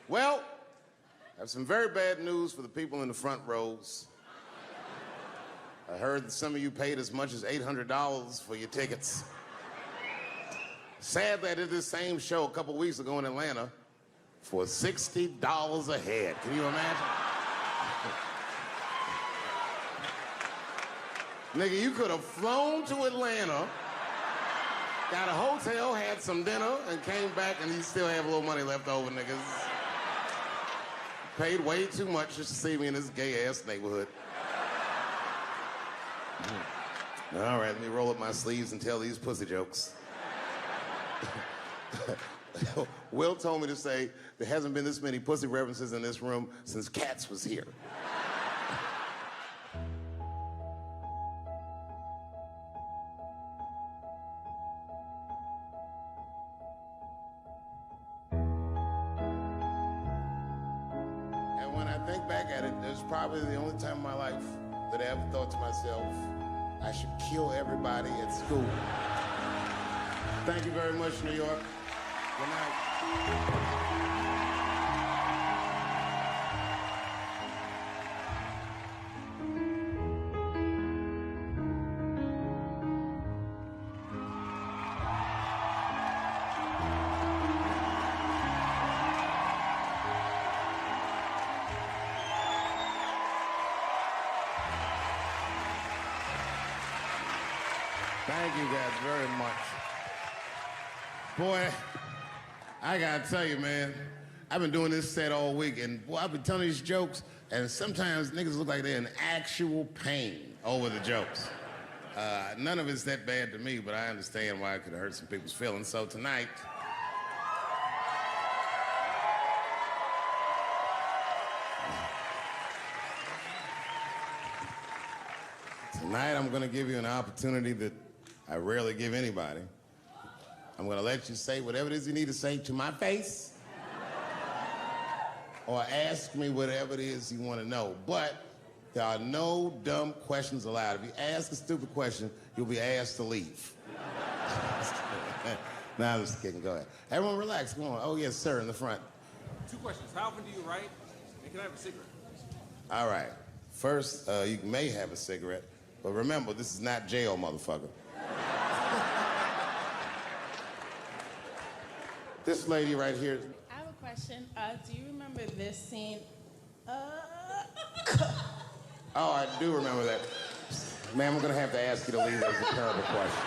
Well, I have some very bad news for the people in the front rows. I heard that some of you paid as much as $800 for your tickets. Sadly, I did this same show a couple weeks ago in Atlanta for $60 a head. Can you imagine? Nigga, you could have flown to Atlanta, got a hotel, had some dinner, and came back, and you still have a little money left over, niggas. Paid way too much just to see me in this gay-ass neighborhood. All right, let me roll up my sleeves and tell these pussy jokes. Will told me to say there hasn't been this many pussy references in this room since Cats was here. And when I think back at it, there's probably the only time in my life that I ever thought to myself, I should kill everybody at school. Thank you very much, New York. Good night. Thank you guys very much. Boy, I gotta tell you, man, I've been doing this set all week, and boy, I've been telling these jokes, and sometimes niggas look like they're in actual pain over the jokes. None of it's that bad to me, but I understand why it could hurt some people's feelings. So tonight, I'm gonna give you an opportunity that I rarely give anybody. I'm gonna let you say whatever it is you need to say to my face, or ask me whatever it is you want to know. But there are no dumb questions allowed. If you ask a stupid question, you'll be asked to leave. Nah, I'm just kidding. Go ahead. Everyone relax. Come on. Oh, yes, sir, in the front. 2 questions. How often do you write? And can I have a cigarette? All right. First, you may have a cigarette, but remember, this is not jail, motherfucker. This lady right here. I have a question. Do you remember this scene? Oh, I do remember that. Ma'am, I'm gonna have to ask you to leave. That's a terrible question.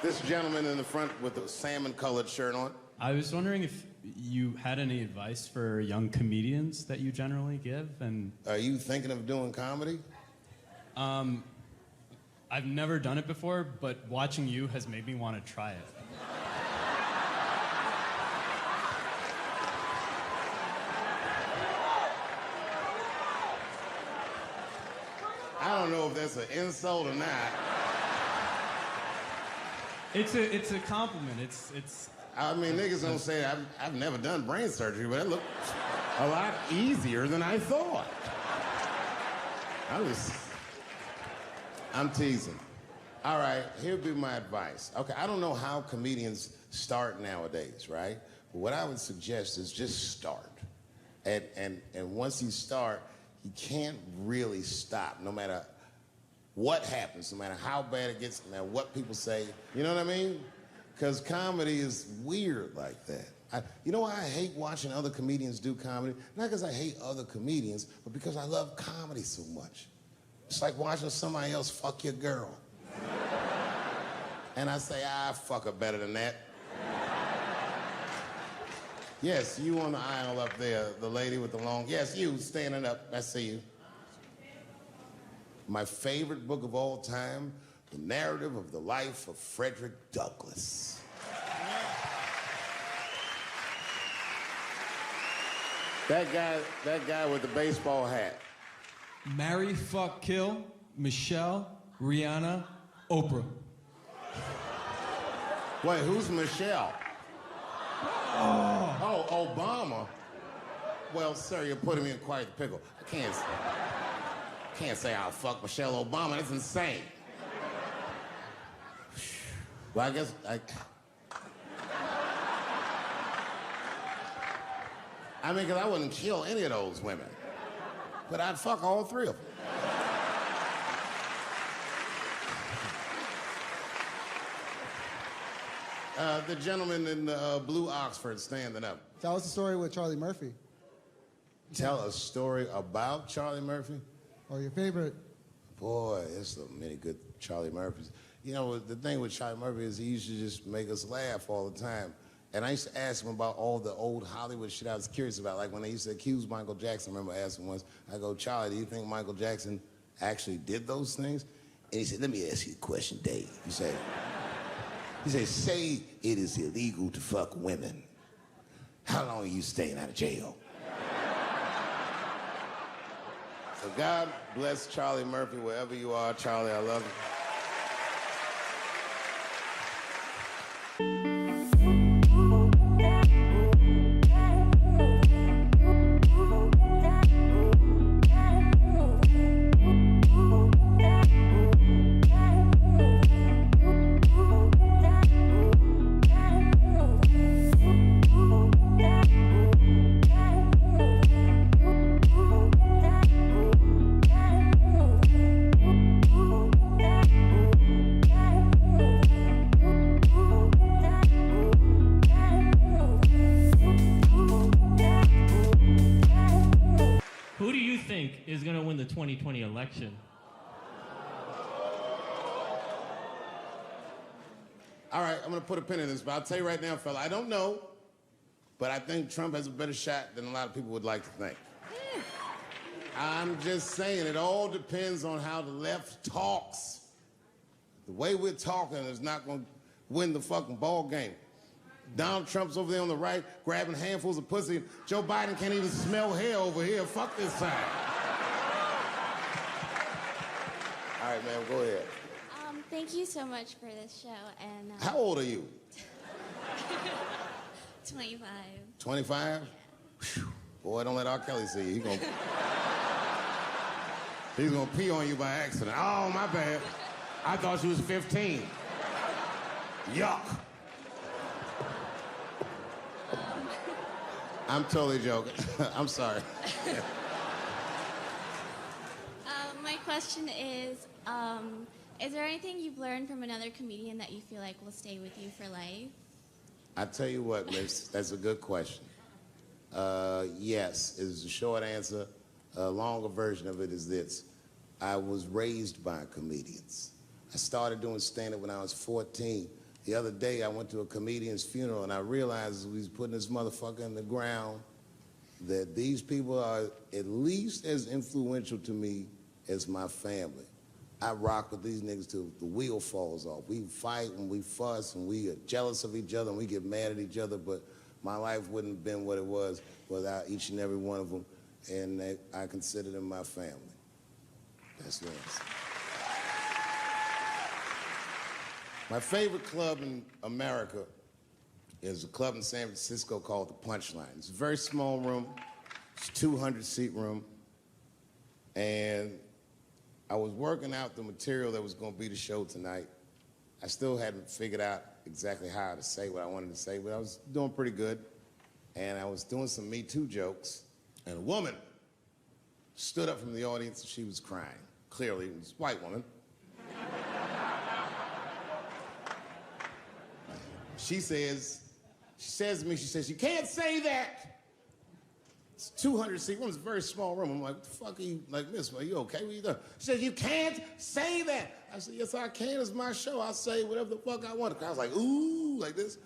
This gentleman in the front with the salmon-colored shirt on. I was wondering if you had any advice for young comedians that you generally give, and... Are you thinking of doing comedy? I've never done it before, but watching you has made me want to try it. I don't know if that's an insult or not. It's a compliment. It's. I mean, niggas don't say I've never done brain surgery, but it looked a lot easier than I thought. I'm teasing. All right, here'd be my advice. Okay, I don't know how comedians start nowadays, right? But what I would suggest is just start. And once you start, you can't really stop, no matter what happens, no matter how bad it gets, no matter what people say. You know what I mean? Because comedy is weird like that. You know why I hate watching other comedians do comedy? Not because I hate other comedians, but because I love comedy so much. It's like watching somebody else fuck your girl. And I say, fuck her better than that. Yes, you on the aisle up there, the lady with the long... Yes, you standing up. I see you. My favorite book of all time, The Narrative of the Life of Frederick Douglass. That guy with the baseball hat. Marry, fuck, kill, Michelle, Rihanna, Oprah. Wait, who's Michelle? Oh, Obama. Well, sir, you're putting me in quite the pickle. I can't say I'll fuck Michelle Obama. That's insane. Well, I guess I mean, because I wouldn't kill any of those women. But I'd fuck all three of them. The gentleman in blue Oxford standing up. Tell us the story with Charlie Murphy. Tell a story about Charlie Murphy? Or your favorite. Boy, there's so many good Charlie Murphys. You know, the thing with Charlie Murphy is he used to just make us laugh all the time. And I used to ask him about all the old Hollywood shit I was curious about. Like when they used to accuse Michael Jackson, I remember asking once, I go, Charlie, do you think Michael Jackson actually did those things? And he said, let me ask you a question, Dave. He said, say it is illegal to fuck women. How long are you staying out of jail? So God bless Charlie Murphy wherever you are. Charlie, I love you. Who do you think is going to win the 2020 election? All right, I'm gonna put a pin in this, but I'll tell you right now, fella, I don't know, but I think Trump has a better shot than a lot of people would like to think. I'm just saying, it all depends on how the left talks. The way we're talking is not gonna win the fucking ball game. Donald Trump's over there on the right, grabbing handfuls of pussy. Joe Biden can't even smell hair over here. Fuck this side. All right, man, go ahead. Thank you so much for this show. And How old are you? 25. 25? Yeah. Boy, don't let R. Kelly see you. He's gonna pee on you by accident. Oh, my bad. I thought she was 15. Yuck. I'm totally joking. I'm sorry. My question is there anything you've learned from another comedian that you feel like will stay with you for life? I tell you what, miss, that's a good question. Yes, is the short answer. A longer version of it is this. I was raised by comedians. I started doing stand-up when I was 14. The other day, I went to a comedian's funeral, and I realized as we was putting this motherfucker in the ground that these people are at least as influential to me as my family. I rock with these niggas till the wheel falls off. We fight and we fuss and we are jealous of each other and we get mad at each other, but my life wouldn't have been what it was without each and every one of them, and I consider them my family. That's the answer. My favorite club in America is a club in San Francisco called the Punchline. It's a very small room. It's a 200-seat room. And I was working out the material that was going to be the show tonight. I still hadn't figured out exactly how to say what I wanted to say, but I was doing pretty good. And I was doing some Me Too jokes. And a woman stood up from the audience and she was crying. Clearly, it was a white woman. She says to me, you can't say that. It's a 200-seat room, it's a very small room. I'm like, what the fuck are you, like, miss, are you okay? What are you doing? She says, you can't say that. I said, yes, I can, it's my show. I'll say whatever the fuck I want. The crowd's like, ooh, like this.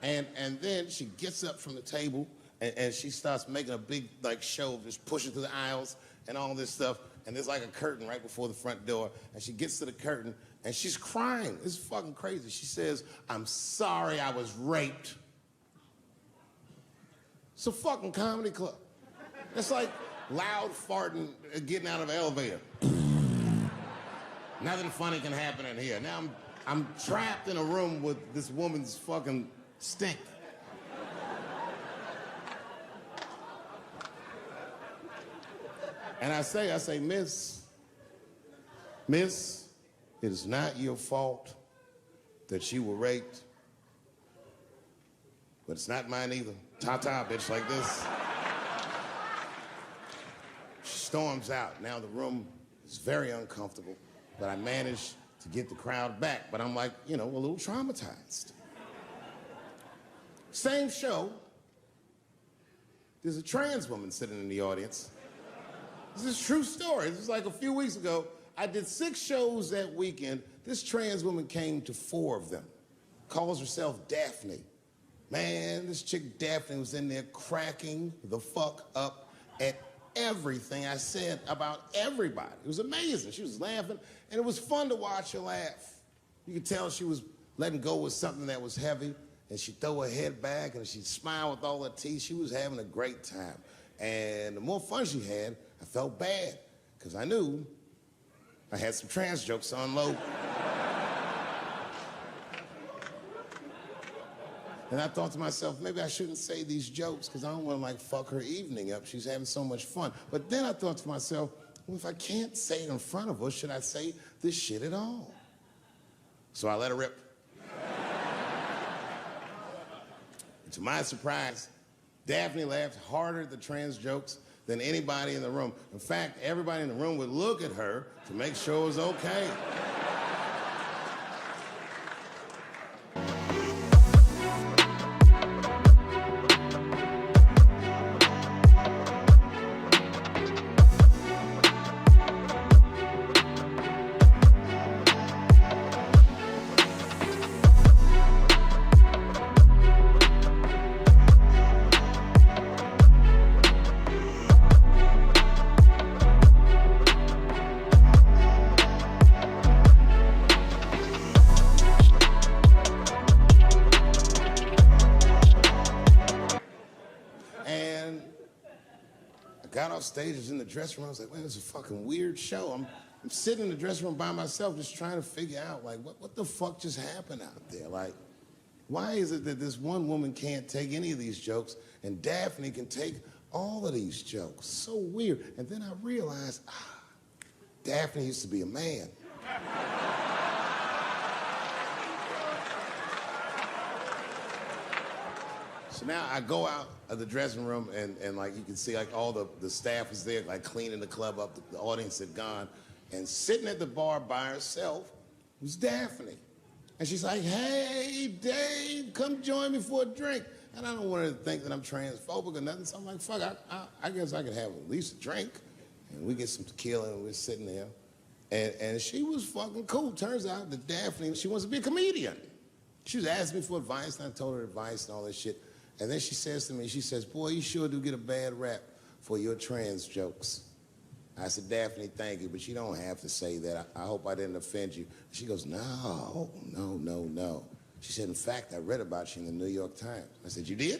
And then she gets up from the table and she starts making a big, like, show, just pushing through the aisles and all this stuff. And there's like a curtain right before the front door. And she gets to the curtain and she's crying. It's fucking crazy. She says, I'm sorry I was raped. It's a fucking comedy club. It's like loud farting, getting out of an elevator. Nothing funny can happen in here. Now I'm trapped in a room with this woman's fucking stink. And I say, miss, it is not your fault that you were raped. but it's not mine either. Ta-ta, bitch, like this. She storms out. Now the room is very uncomfortable, but I managed to get the crowd back, but I'm like, you know, a little traumatized. Same show, there's a trans woman sitting in the audience. This is a true story. This was like a few weeks ago. I did 6 shows that weekend. This trans woman came to 4 of them. Calls herself Daphne. Man, this chick Daphne was in there cracking the fuck up at everything I said about everybody. It was amazing. She was laughing, and it was fun to watch her laugh. You could tell she was letting go with something that was heavy, and she'd throw her head back, and she'd smile with all her teeth. She was having a great time. And the more fun she had, I felt bad, because I knew I had some trans jokes to unload. And I thought to myself, maybe I shouldn't say these jokes because I don't want to like fuck her evening up. She's having so much fun. But then I thought to myself, well, if I can't say it in front of her, should I say this shit at all? So I let her rip. To my surprise, Daphne laughed harder at the trans jokes than anybody in the room. In fact, everybody in the room would look at her to make sure it was okay. Got off stage, was in the dressing room. I was like, man, it's a fucking weird show. I'm sitting in the dressing room by myself just trying to figure out, like, what the fuck just happened out there? Like, why is it that this one woman can't take any of these jokes and Daphne can take all of these jokes? So weird. And then I realized, Daphne used to be a man. So now I go out of the dressing room and like you can see like all the staff was there like cleaning the club up, the audience had gone, and sitting at the bar by herself was Daphne. And she's like, hey, Dave, come join me for a drink. And I don't want her to think that I'm transphobic or nothing, so I'm like, fuck, I guess I could have at least a drink. And we get some tequila and we're sitting there. And she was fucking cool. Turns out that Daphne, she wants to be a comedian. She was asking me for advice, and I told her advice and all this shit. And then she says to me, she says, boy, you sure do get a bad rap for your trans jokes. I said, Daphne, thank you, but you don't have to say that. I hope I didn't offend you. She goes, no. She said, in fact, I read about you in the New York Times. I said, you did?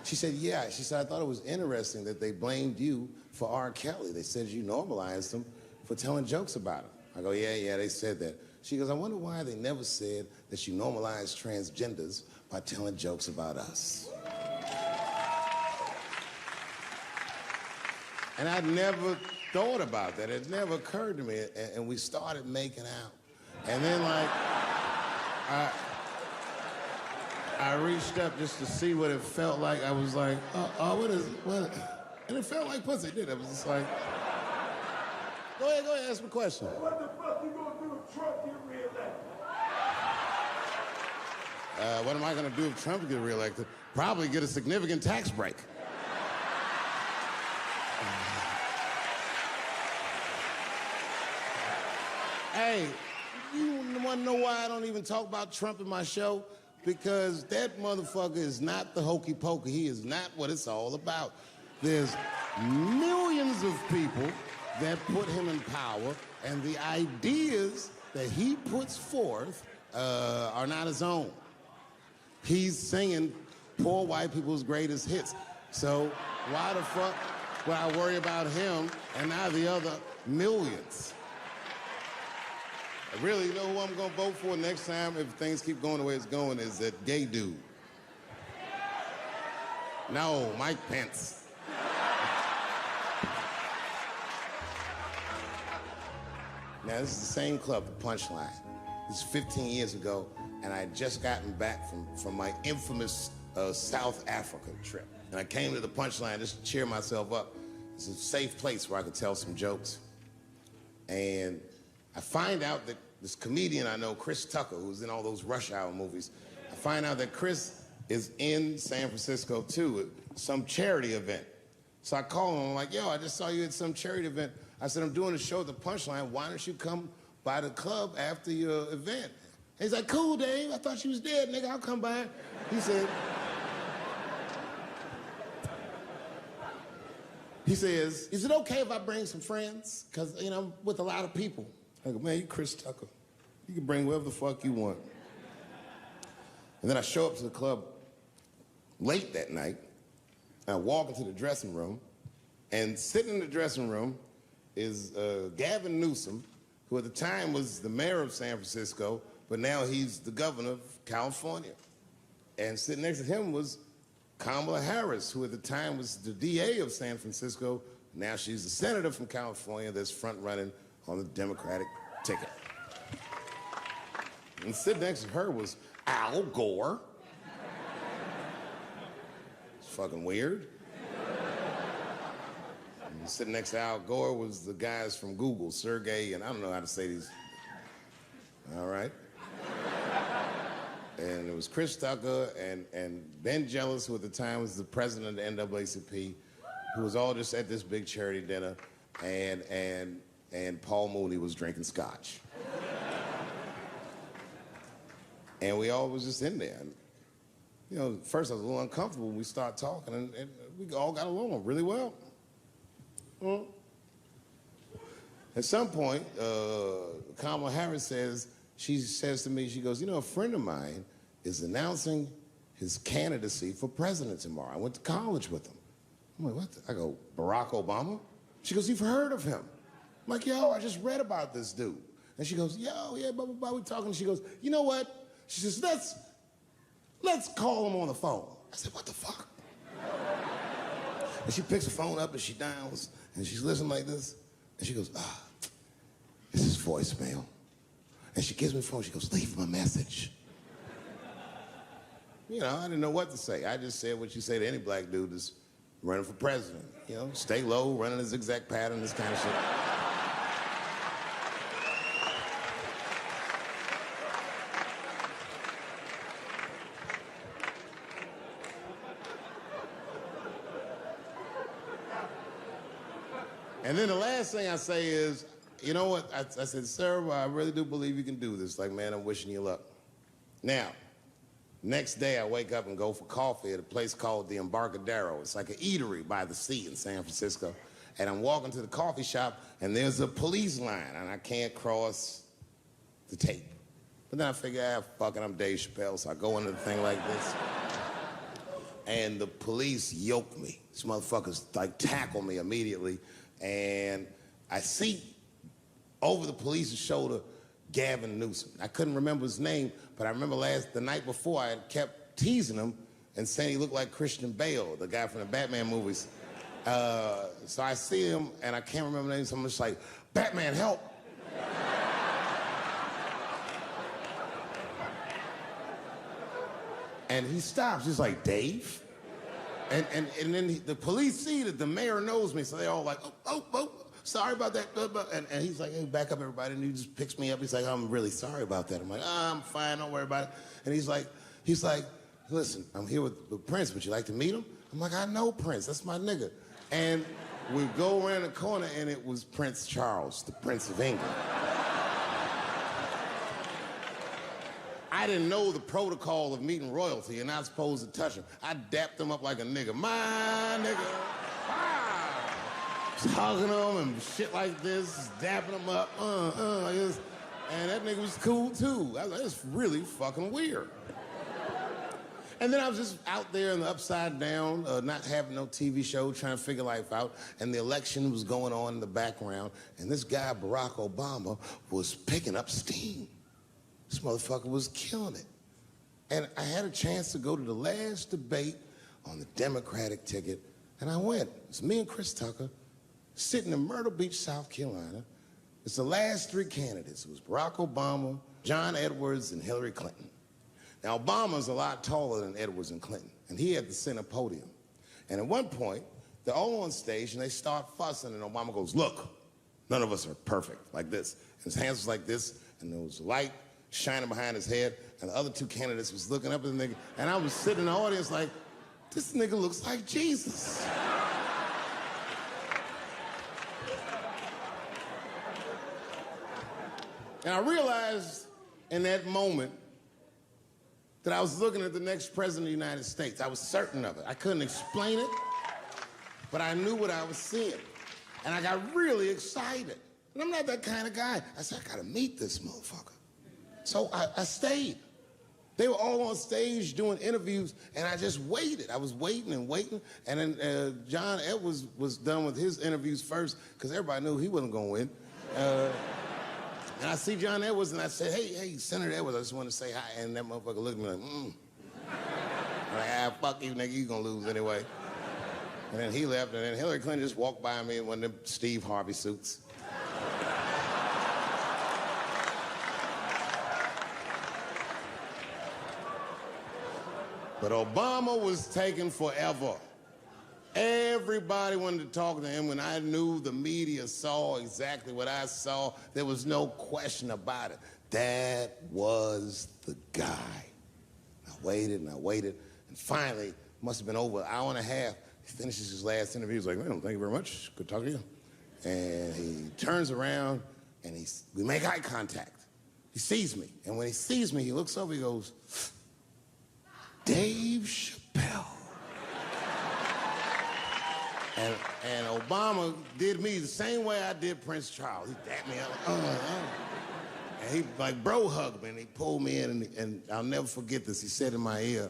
She said, yeah. She said, I thought it was interesting that they blamed you for R. Kelly. They said you normalized him for telling jokes about him. I go, yeah, they said that. She goes, I wonder why they never said that you normalized transgenders by telling jokes about us. And I'd never thought about that. It never occurred to me. And we started making out. And then like, I reached up just to see what it felt like. I was like, what? And it felt like pussy, did it? I was just like, go ahead, ask me a question. What the fuck you gonna do if Trump get reelected? What am I gonna do if Trump gets reelected? Probably get a significant tax break. Hey, you wanna know why I don't even talk about Trump in my show? Because that motherfucker is not the hokey pokey. He is not what it's all about. There's millions of people that put him in power, and the ideas that he puts forth are not his own. He's singing poor white people's greatest hits. So why the fuck would I worry about him and not the other millions? I really know who I'm gonna vote for next time if things keep going the way it's going is that gay dude. No, Mike Pence. Now, this is the same club, the Punchline. This is 15 years ago. and I had just gotten back from my infamous South Africa trip. And I came to the punchline just to cheer myself up. It's a safe place where I could tell some jokes. And I find out that this comedian I know, Chris Tucker, who's in all those Rush Hour movies, I find out that Chris is in San Francisco too at some charity event. So I call him, I'm like, yo, I just saw you at some charity event. I said, I'm doing a show at the Punchline. Why don't you come by the club after your event? And he's like, cool, Dave. I thought you was dead, nigga. I'll come by. He says, is it okay if I bring some friends? Because, you know, I'm with a lot of people. I go, man, you Chris Tucker. You can bring whoever the fuck you want. And then I show up to the club late that night, and I walk into the dressing room, and sitting in the dressing room is Gavin Newsom, who at the time was the mayor of San Francisco, but now he's the governor of California. And sitting next to him was Kamala Harris, who at the time was the DA of San Francisco. Now she's the senator from California that's front-running on the Democratic ticket. And sitting next to her was Al Gore. It's fucking weird. And sitting next to Al Gore was the guys from Google, Sergey, and I don't know how to say these. All right. And it was Chris Tucker and Ben Jealous, who at the time was the president of the NAACP, who was all just at this big charity dinner, and Paul Mooney was drinking scotch. And we all was just in there. And, you know, first I was a little uncomfortable when we started talking, and we all got along really well. At some point, Kamala Harris she says to me, she goes, you know, a friend of mine is announcing his candidacy for president tomorrow. I went to college with him. I'm like, what? I go, Barack Obama? She goes, you've heard of him? I'm like, yo, I just read about this dude. And she goes, yo, yeah, blah, blah, blah, we talking. She goes, you know what? She says, let's call him on the phone. I said, what the fuck? And she picks the phone up and she dials and she's listening like this. And she goes, this is voicemail. And she gives me the phone, she goes, leave him a message. You know, I didn't know what to say. I just said what you say to any black dude that's running for president. You know, stay low, running a zigzag pattern, this kind of shit. And then the last thing I say is, you know what? I said, sir, well, I really do believe you can do this. Like, man, I'm wishing you luck. Now, next day I wake up and go for coffee at a place called the Embarcadero. It's like an eatery by the sea in San Francisco. And I'm walking to the coffee shop, and there's a police line, and I can't cross the tape. But then I figure, fuck it, I'm Dave Chappelle, so I go into the thing like this. And the police yoke me. These motherfuckers, like, tackle me immediately. And I see over the police's shoulder Gavin Newsom. I couldn't remember his name, but I remember the night before I had kept teasing him and saying he looked like Christian Bale, the guy from the Batman movies. So I see him and I can't remember the name, so I'm just like, Batman, help! And he stops, he's like, Dave? And then the police see that the mayor knows me, so they're all like, oh, sorry about that. And he's like, hey, back up, everybody. And he just picks me up. He's like, I'm really sorry about that. I'm like, I'm fine, don't worry about it. And he's like, listen, I'm here with Prince. Would you like to meet him? I'm like, I know Prince. That's my nigga. And we go around the corner, and it was Prince Charles, the Prince of England. I didn't know the protocol of meeting royalty. You're not supposed to touch him. I dapped him up like a nigga. My nigga. Wow. Just hugging him and shit like this, dapping him up. Like this. And that nigga was cool, too. I was like, it's really fucking weird. And then I was just out there in the upside down, not having no TV show, trying to figure life out. And the election was going on in the background. And this guy, Barack Obama, was picking up steam. This motherfucker was killing it. And I had a chance to go to the last debate on the Democratic ticket, and I went. It's me and Chris Tucker sitting in Myrtle Beach, South Carolina. It's the last three candidates. It was Barack Obama, John Edwards, and Hillary Clinton. Now, Obama's a lot taller than Edwards and Clinton, and he had the center podium. And at one point, they're all on stage, and they start fussing, and Obama goes, look, none of us are perfect, like this. And his hands was like this, and there was light shining behind his head, and the other two candidates was looking up at the nigga, and I was sitting in the audience like, this nigga looks like Jesus. And I realized in that moment that I was looking at the next president of the United States. I was certain of it. I couldn't explain it, but I knew what I was seeing. And I got really excited. And I'm not that kind of guy. I said, I gotta meet this motherfucker. So I stayed. They were all on stage doing interviews, and I just waited. I was waiting and waiting, and then John Edwards was done with his interviews first, because everybody knew he wasn't gonna win. And I see John Edwards, and I said, hey, Senator Edwards, I just want to say hi. And that motherfucker looked at me like, I'm like, fuck you, nigga, you gonna lose anyway. And then he left, and then Hillary Clinton just walked by me in one of them Steve Harvey suits. But Obama was taking forever. Everybody wanted to talk to him. When I knew the media saw exactly what I saw, there was no question about it. That was the guy. I waited and I waited, and finally, must have been over an hour and a half, he finishes his last interview. He's like, well, thank you very much. Good talking to you. And he turns around, and we make eye contact. He sees me, and when he sees me, he looks over, he goes, Dave Chappelle. And Obama did me the same way I did Prince Charles. He dapped me up, and he like bro hugged me, and he pulled me in, and I'll never forget this. He said in my ear,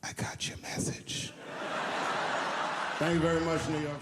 I got your message. Thank you very much, New York.